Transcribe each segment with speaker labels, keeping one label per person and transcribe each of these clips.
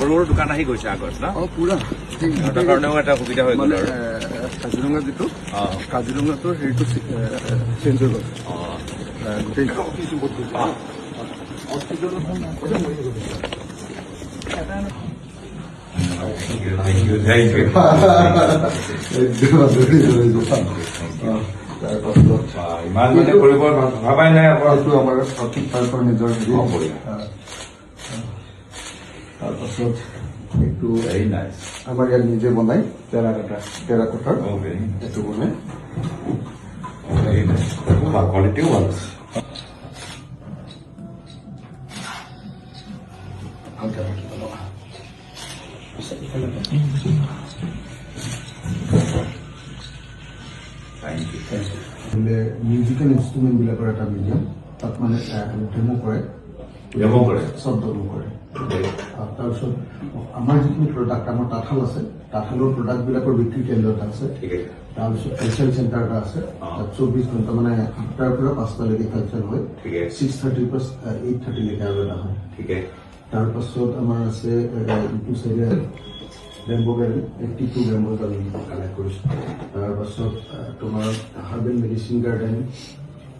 Speaker 1: সৰু সৰু দোকান আহি গৈছে আগত ন
Speaker 2: পুৰা
Speaker 1: সিহঁতৰ কাৰণেও এটা সুবিধা হৈ গ'ল আৰু
Speaker 2: কাজিৰঙা যিটো কাজিৰঙাটো হেৰিটো চেঞ্জ হৈ গ'ল গোটেই
Speaker 1: ইমান মানে কৰিব ভাবাই নাই
Speaker 2: এইটো আমাৰ তাৰপৰা নিজৰ তাৰপাছত এইটো আমাৰ ইয়াত নিজে বনাই টেৰাকটাৰ এইটো বনাই
Speaker 1: কোৱালিটিও ভাল আছে
Speaker 2: মিউজিকেল ইনষ্ট্ৰুমেণ্ট বিলাকৰ এটা মিউজিয়াম তাত মানে ডেমো কৰে চব ডেমো কৰে তাৰপিছত আমাৰ যিখিনি প্ৰডাক্ট আমাৰ তাঁতশাল আছে তাঁতশালৰ প্ৰডাক্ট বিলাকৰ বিক্ৰী কেন্দ্ৰ এটা আছে তাৰপিছত কালচাৰ চেণ্টাৰ এটা আছে তাত 24 ঘণ্টা মানে 8টাৰ পৰা 5টালৈকে কালচাৰ হয় 6:30 পৰা 8:30লৈকে আৰু এটা হয় তাৰপাছত আমাৰ আছে ইটো চাইডে ৰেম্বো গাড়ী 82 ৰেম্বো গাড়ী কালেক্ট কৰিছোঁ তাৰপাছত তোমাৰ হাৰ্বেল মেডিচিন গাৰ্ডেন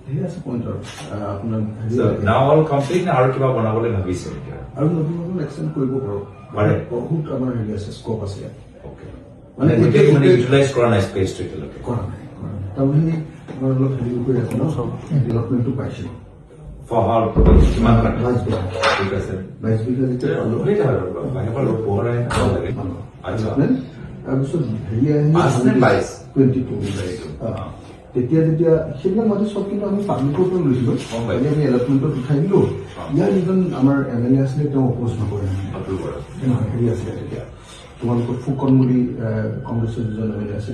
Speaker 2: সেই আছে পইণ্টৰ আপোনাৰ
Speaker 1: আৰু কিবা বনাবলৈ ভাবিছে
Speaker 2: আৰু নতুন নতুন এক্সটেণ্ড কৰিব পাৰোঁ বহুত আমাৰ হেৰি আছে স্কোপ আছে
Speaker 1: মানে ইউটিলাইজ কৰা নাই স্পেচটো এতিয়ালৈকে
Speaker 2: কৰা নাই তাৰমানে আমাৰ অলপ হেৰি কৰি আছে ন চব ডেভেলপমেণ্টটো পাইছিলোঁ
Speaker 1: কিমান
Speaker 2: 22 বিঘা
Speaker 1: ঠিক আছে
Speaker 2: 22 বিঘা যেতিয়া তাৰপিছত হেৰি আহি 22 তেতিয়া যেতিয়া সেইবিলাক মাটি চব কিন্তু আমি পাব্লিকৰ পৰা লৈছিলোঁ আমি এলটমেণ্টত উঠাই দিলোঁ ইয়াৰ যিজন আমাৰ MLA আছিলে তেওঁ অপোজ নকৰে হেৰি আছিলে তেতিয়া তোমালোকৰ ফুকন বুলি কংগ্ৰেছৰ যিজন MLA আছে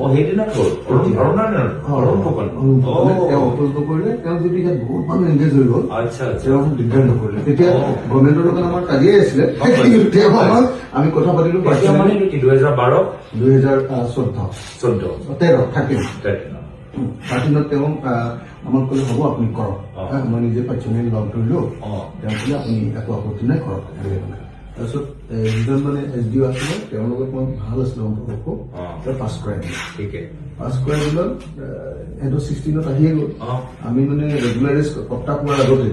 Speaker 2: তেওঁ অপোজ নকৰিলে তেওঁ যদি ইয়াত বহুত মানুহ এংগেজ হৈ গ'ল তেওঁ দিগদাৰ নকৰিলে তেতিয়া গভৰ্ণমেণ্টৰ লগত আমাৰ কাজিয়াই আছিলে আমি কথা পাতিলোঁ 2013 তেওঁ আমাক ক'লে হ'ব আপুনি কৰক মই নিজে পাৰ্চনেলি লগ ধৰিলোঁ তেওঁ ক'লে আপুনি একো আপত্তি নাই কৰক তাৰপিছত যিজন মানে SDO আছিলে তেওঁৰ লগত মই ভাল আছিলে সম্পৰ্ক তেওঁ পাছ কৰাই দিলে পাছ কৰাই দিলত সেইটো 16ত আহিয়ে গ'ল আমি মানে ৰেগুলাৰাইজ কৰ্তা পোৱাৰ আগতে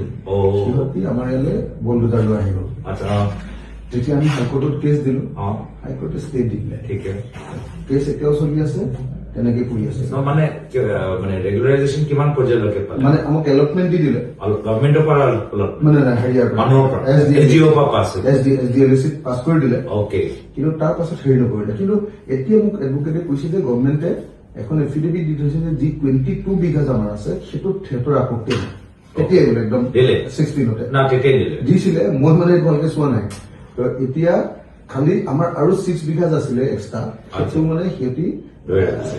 Speaker 2: সিহঁতি আমাৰ ইয়ালৈ বলডোজাৰ লৈ আহি গ'ল তেতিয়া আমি হাইকোৰ্টত কেছ দিলোঁ হাইকোৰ্টে ষ্টে দি দিলে কেছ এতিয়াও চলি আছে তেনেকে কৰি আছে
Speaker 1: মানে ৰেগুলাৰাইজেশ্যন কিমান পৰ্যায়লৈকে পালে
Speaker 2: মানে আমাক এলটমেণ্ট দি দিলে
Speaker 1: গভৰ্ণমেণ্টৰ পৰা
Speaker 2: মানে হেৰিয়াৰ
Speaker 1: মানুহৰ পৰা
Speaker 2: SDLC পাছ কৰি দিলে কিন্তু তাৰ পাছত হেৰি নকৰিলে কিন্তু এতিয়া মোক এডভোকেটে কৈছে যে গভৰ্ণমেণ্টে এখন এফিডেভিট দি থৈছে যে যি 22 বিঘা আমাৰ আছে সেইটোত সিহঁতৰ আপত্তি নাই তেতিয়াই বোলে একদম 16তে দিছিলে মই মানে ভালকে চোৱা নাই এতিয়া খালি আমাৰ আৰু 6 বিঘা আছিলে এক্সট্ৰা সেইটো মানে সিহঁতি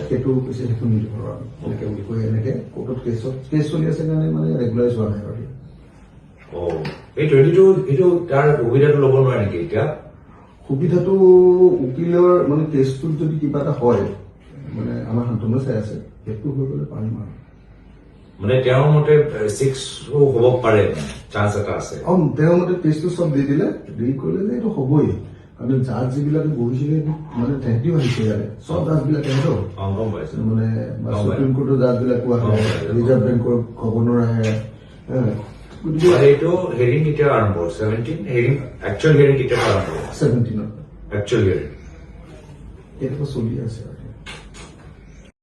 Speaker 2: সেইটো কৈছে সেইটো নিদিব এনেকে বুলি কৈ এনেকে কোৰ্টত কেছ চলি আছে কাৰণে মানে ৰেগুলাৰাইজ হোৱা নাই বাৰু
Speaker 1: এই 22 তাৰ সুবিধাটো ল'ব নোৱাৰে নেকি এতিয়া
Speaker 2: সুবিধাটো উকিলৰ মানে কেছটোত যদি কিবা এটা হয় মানে আমাৰ শান্তনু চাই আছে সেইটো হৈ গ'লে পাৰিম আৰু
Speaker 1: মানে তেওঁৰ মতে 6 হ'ব পাৰে চান্স এটা আছে
Speaker 2: তেওঁৰ মতে কেছটো চব দি দিলে দি কৰিলে যে এইটো হ'বই আমি জাজ যিবিলাকে বহিছিলে মানে তেহেঁতিও আহিছে ইয়াৰে চব জাজবিলাক তেহেঁতৰ মানে সুপ্ৰিম কোৰ্টৰ জাজবিলাকো আহে ৰিজাৰ্ভ বেংকৰ গভৰ্ণৰ আহে
Speaker 1: এইটো হেৰিং কেতিয়া আৰম্ভ 17 হেৰিং একচুৱেল হেৰিং কেতিয়া আৰম্ভ
Speaker 2: 17ত
Speaker 1: একচুৱেল হেৰিং
Speaker 2: এইটো চলি আছে